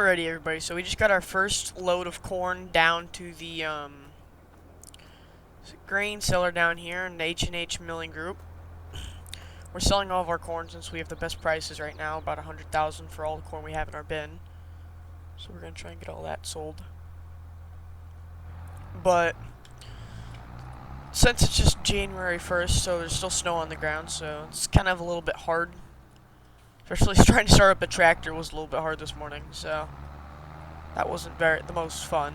Alrighty, everybody. So we just got our first load of corn down to the grain seller down here in the H&H Milling Group. We're selling all of our corn since we have the best prices right now, about 100,000 for all the corn we have in our bin. So we're gonna try and get all that sold. But since it's just January 1st, so there's still snow on the ground, so it's kind of a little bit hard. Especially trying to start up a tractor was a little bit hard this morning, so that wasn't the most fun.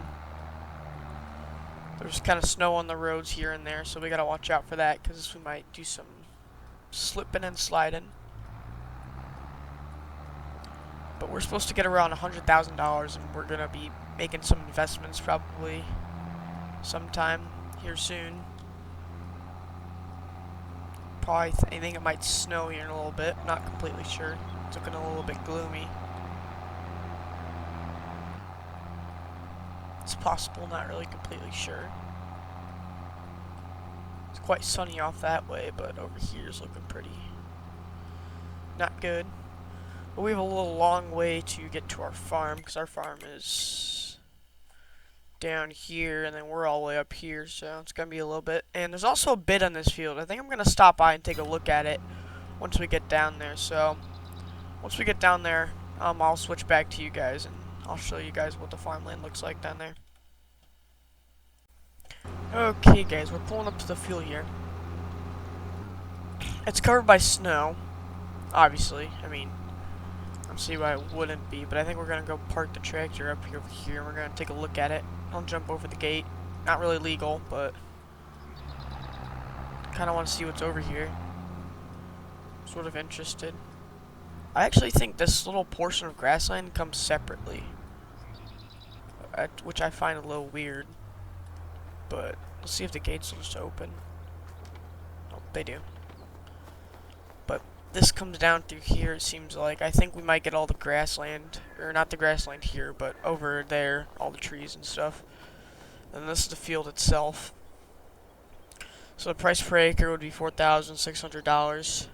There's kind of snow on the roads here and there, so we gotta watch out for that, because we might do some slipping and sliding. But we're supposed to get around $100,000, and we're gonna be making some investments probably sometime here soon. Probably, I think it might snow here in a little bit. Not completely sure. It's looking a little bit gloomy. It's possible, not really completely sure. It's quite sunny off that way, but over here is looking pretty not good. But we have a little long way to get to our farm, because our farm is down here, and then we're all the way up here, so it's gonna be a little bit. And there's also a bid on this field. I think I'm gonna stop by and take a look at it once we get down there. So once we get down there, I'll switch back to you guys, and I'll show you guys what the farmland looks like down there. Okay, guys, we're pulling up to the field here. It's covered by snow, obviously. I mean, I don't see why it wouldn't be, but I think we're gonna go park the tractor up here over here, and we're gonna take a look at it. I'll jump over the gate. Not really legal, but kind of want to see what's over here. Sort of interested. I actually think this little portion of grassland comes separately, which I find a little weird. But let's see if the gates will just open. Oh, they do. But this comes down through here, it seems like. I think we might get all the grassland, or not the grassland here, but over there, all the trees and stuff. And this is the field itself. So the price per acre would be $4,600.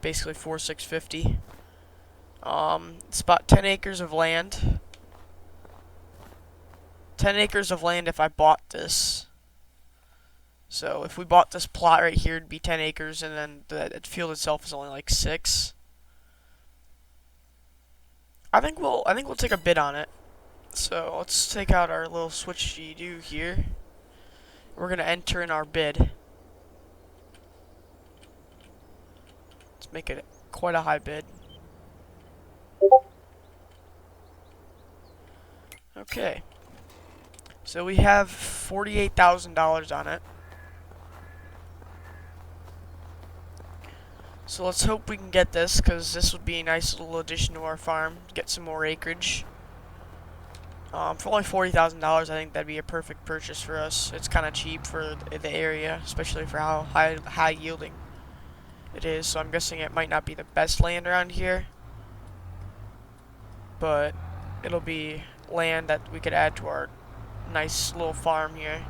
Basically $4,650. It's about 10 acres of land. 10 acres of land if I bought this. So if we bought this plot right here, it'd be 10 acres, and then the field itself is only like 6. I think we'll take a bid on it. So let's take out our little switch-do here. We're gonna enter in our bid. Let's make it quite a high bid. Okay. So we have $48,000 on it. So let's hope we can get this, because this would be a nice little addition to our farm. Get some more acreage. For only $40,000, I think that'd be a perfect purchase for us. It's kind of cheap for the area, especially for how high yielding it is. So I'm guessing it might not be the best land around here, but it'll be land that we could add to our nice little farm here.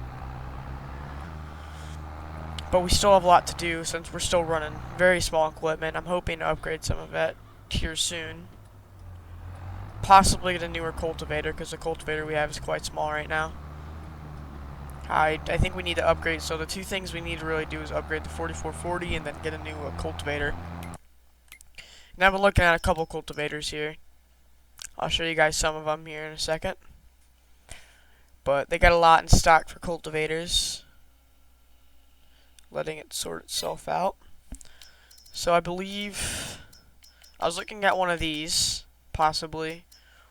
But we still have a lot to do since we're still running very small equipment. I'm hoping to upgrade some of that here soon. Possibly get a newer cultivator, because the cultivator we have is quite small right now. I think we need to upgrade, so the two things we need to really do is upgrade the 4440 and then get a new cultivator. And I've been looking at a couple cultivators here. I'll show you guys some of them here in a second. But they got a lot in stock for cultivators. Letting it sort itself out. So I believe I was looking at one of these, possibly.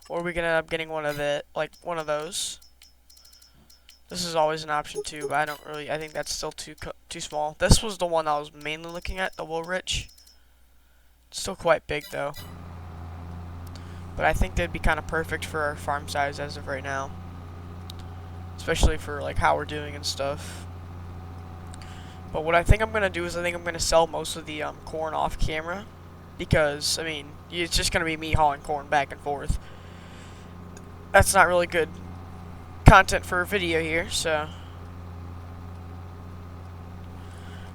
Or we can end up getting one of one of those. This is always an option too, but I think that's still too small. This was the one I was mainly looking at, the Woolrich. It's still quite big though. But I think they'd be kind of perfect for our farm size as of right now. Especially for like how we're doing and stuff. But what I think I'm gonna do is I think I'm gonna sell most of the corn off camera, because I mean it's just gonna be me hauling corn back and forth. That's not really good content for a video here, so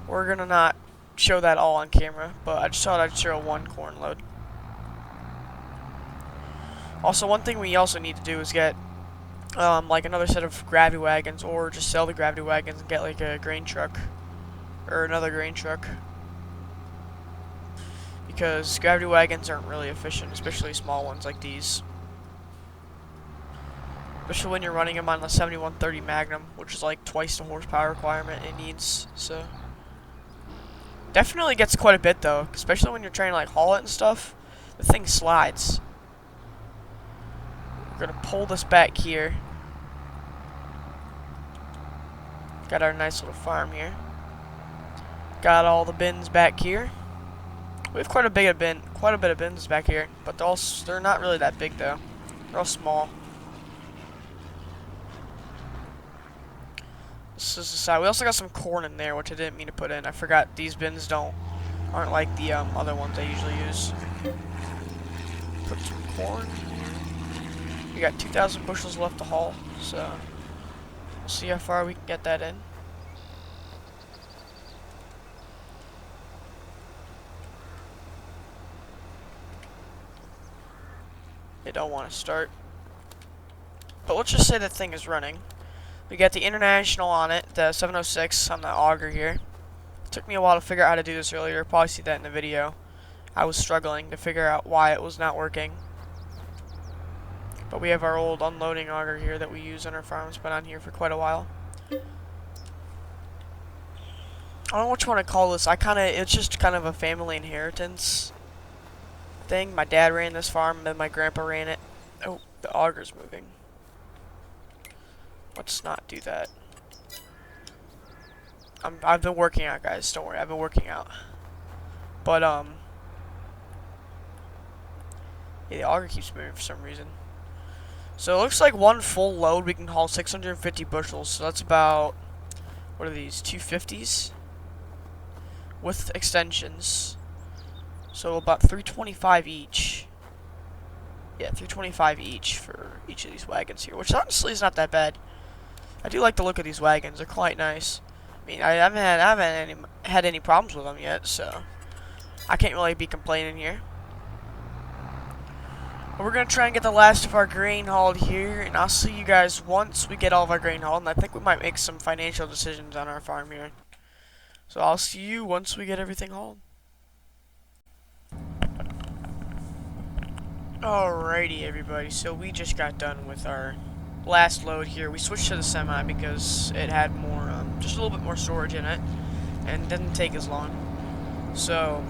we're gonna not show that all on camera. But I just thought I'd show one corn load. Also, one thing we also need to do is get like another set of gravity wagons, or just sell the gravity wagons and get like a grain truck or another grain truck, because gravity wagons aren't really efficient, especially small ones like these. Especially when you're running them on the 7130 Magnum, which is like twice the horsepower requirement it needs. So definitely gets quite a bit though, especially when you're trying to like haul it and stuff. The thing slides. We're gonna pull this back here. Got our nice little farm here. Got all the bins back here. We have quite a bit of bins back here, but they're not really that big though. They're all small. This is the side. We also got some corn in there, which I didn't mean to put in. I forgot these bins aren't like the other ones I usually use. Put some corn. We got 2,000 bushels left to haul, so we'll see how far we can get that in. They don't want to start. But let's just say that thing is running. We got the International on it, the 706 on the auger here. It took me a while to figure out how to do this earlier. You'll probably see that in the video. I was struggling to figure out why it was not working. But we have our old unloading auger here that we use on our farm. It's been on here for quite a while. I don't know what you want to call this. It's just kind of a family inheritance thing. My dad ran this farm, and then my grandpa ran it. Oh, the auger's moving. Let's not do that. I've been working out, guys. Don't worry, I've been working out. But yeah, the auger keeps moving for some reason. So it looks like one full load we can haul 650 bushels. So that's about, what are these, 250s with extensions. So about 325 each. Yeah, 325 each for each of these wagons here, which honestly is not that bad. I do like the look of these wagons. They're quite nice. I mean, I haven't had any problems with them yet, so I can't really be complaining here. But we're gonna try and get the last of our grain hauled here, and I'll see you guys once we get all of our grain hauled. And I think we might make some financial decisions on our farm here. So I'll see you once we get everything hauled. Alrighty, everybody. So we just got done with our last load here. We switched to the semi because it had more, just a little bit more storage in it, and didn't take as long. So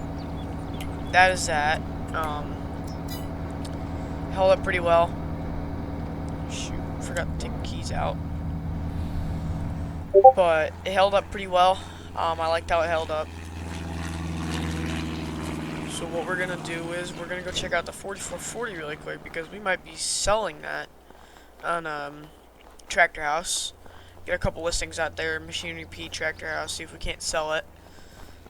that is that. Held up pretty well. Shoot, forgot to take the keys out. But it held up pretty well. I liked how it held up. So what we're gonna do is we're gonna go check out the 4440 really quick, because we might be selling that on Tractor House. Get a couple listings out there, Machinery P, Tractor House, see if we can't sell it,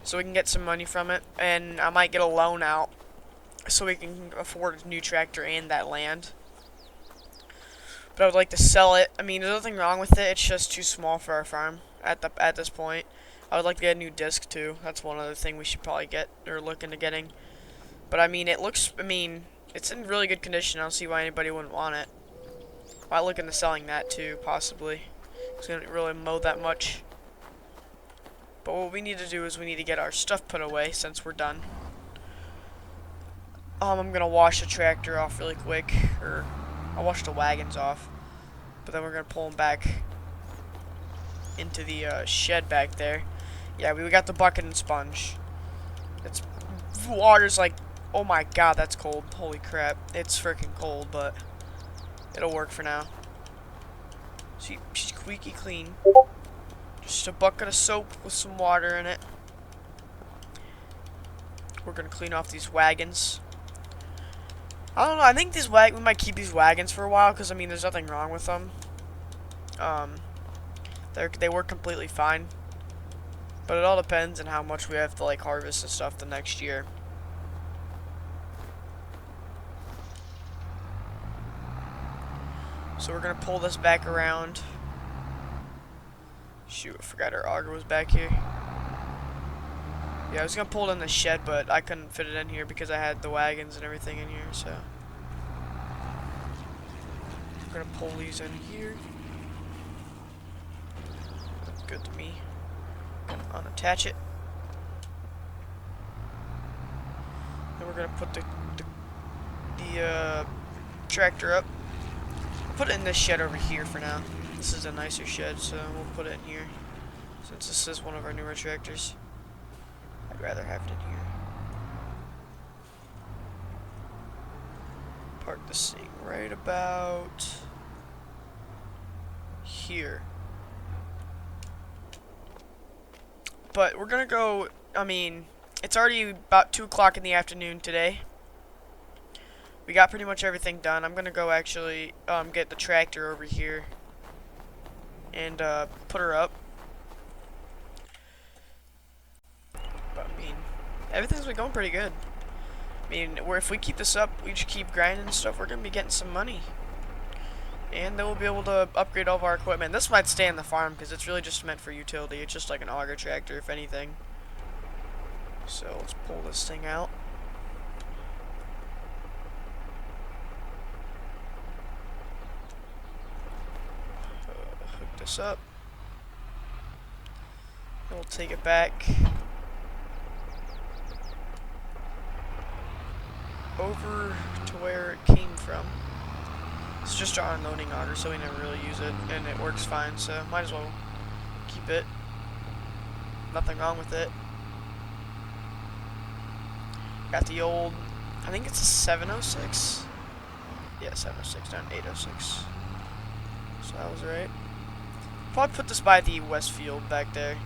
so we can get some money from it. And I might get a loan out so we can afford a new tractor and that land. But I would like to sell it. I mean, there's nothing wrong with it, it's just too small for our farm at this point. I would like to get a new disc too. That's one other thing we should probably get or look into getting. But I mean, it's in really good condition. I don't see why anybody wouldn't want it. I might look into selling that too, possibly. It's gonna really mow that much. But what we need to do is we need to get our stuff put away since we're done. I'm gonna wash the tractor off really quick, or I'll wash the wagons off. But then we're gonna pull them back into the shed back there. Yeah, we got the bucket and sponge. Water's like, oh my god, that's cold. Holy crap, it's freaking cold, but it'll work for now. See, she's squeaky clean. Just a bucket of soap with some water in it. We're gonna clean off these wagons. I don't know, I think we might keep these wagons for a while, because I mean, there's nothing wrong with them. They work completely fine. But it all depends on how much we have to like harvest and stuff the next year. So we're gonna pull this back around. Shoot, I forgot our auger was back here. Yeah, I was gonna pull it in the shed, but I couldn't fit it in here because I had the wagons and everything in here, so. gonna pull these in here. That's good to me. Gonna unattach it. Then we're gonna put the tractor up. I'll put it in this shed over here for now. This is a nicer shed, so we'll put it in here. Since this is one of our newer tractors, I'd rather have it in here. Park this thing right about here. But we're gonna go, I mean, it's already about 2 o'clock in the afternoon today. We got pretty much everything done. I'm gonna go actually get the tractor over here and put her up. But I mean, everything's been going pretty good. I mean, if we keep this up, we just keep grinding and stuff, we're gonna be getting some money. And then we'll be able to upgrade all of our equipment. This might stay on the farm because it's really just meant for utility. It's just like an auger tractor, if anything. So let's pull this thing out. Hook this up. And we'll take it back over to where it came from. It's just our unloading auger, so we never really use it, and it works fine, so might as well keep it. Nothing wrong with it. Got the old, I think it's a 706. Yeah, 706, not 806. So that was right. Probably put this by the Westfield back there.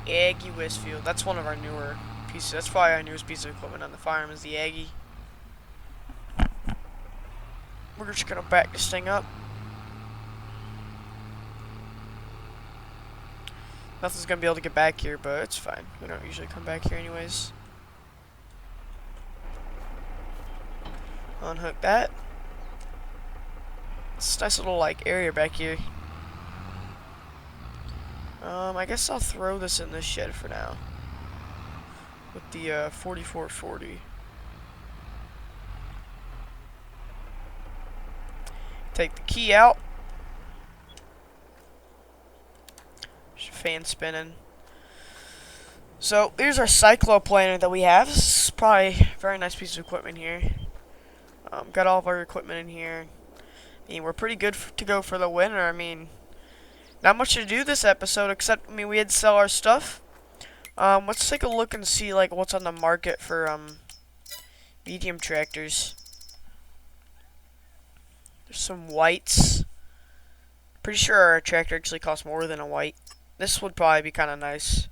The Aggie Westfield. That's one of our newer pieces. That's probably our newest piece of equipment on the farm is the Aggie. We're just gonna back this thing up. Nothing's gonna be able to get back here, but it's fine. We don't usually come back here anyways. Unhook that. It's a nice little like area back here. I guess I'll throw this in this shed for now. With the 4440. Take the key out. Fan spinning. So here's our cycloplaner that we have. This is probably a very nice piece of equipment here. Got all of our equipment in here. I mean, we're pretty good to go for the winter. I mean, not much to do this episode except, I mean, we had to sell our stuff. Let's take a look and see like what's on the market for medium tractors. There's some whites. Pretty sure our tractor actually costs more than a white. This would probably be kind of nice.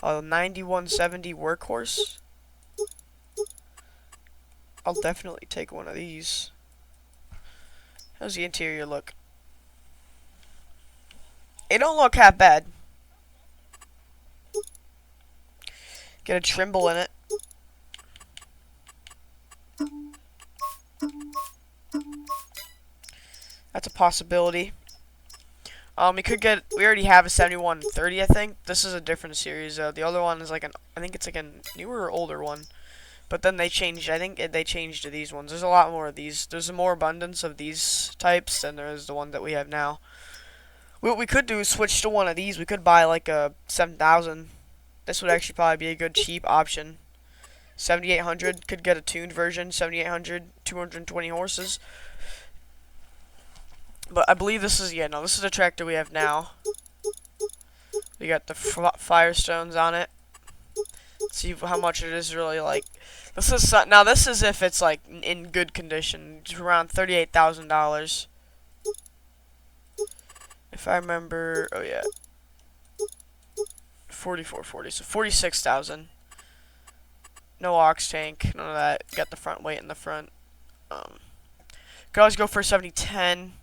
A 9170 workhorse. I'll definitely take one of these. How's the interior look? It don't look half bad. Get a Trimble in it. That's a possibility. We already have a 7130, I think. This is a different series. The other one is like I think it's like a newer or older one. But then they changed, I think they changed to these ones. There's a lot more of these. There's a more abundance of these types than there is the one that we have now. What we could do is switch to one of these. We could buy like a 7000. This would actually probably be a good cheap option. 7800, could get a tuned version. 7800, 220 horses. But I believe this is, this is the tractor we have now. We got the Firestones on it. Let's see how much it is really like. This is if it's like in good condition. It's around $38,000. If I remember, oh yeah. 4440, so 46,000. No aux tank, none of that. Got the front weight in the front. Could always go for a 7010.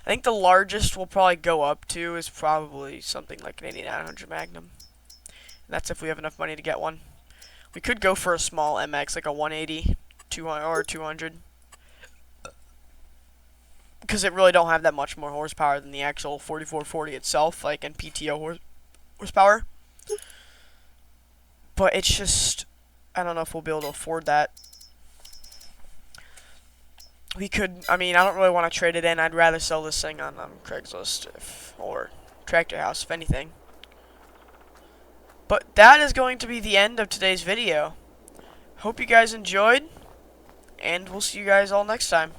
I think the largest we'll probably go up to is probably something like an 8900 Magnum. And that's if we have enough money to get one. We could go for a small MX, like a 180, 200, or 200. Because it really don't have that much more horsepower than the actual 4440 itself, like in PTO horsepower. But it's just, I don't know if we'll be able to afford that. we could, I mean, I don't really want to trade it in. I'd rather sell this thing on Craigslist or Tractor House, if anything. But that is going to be the end of today's video. Hope you guys enjoyed, and we'll see you guys all next time.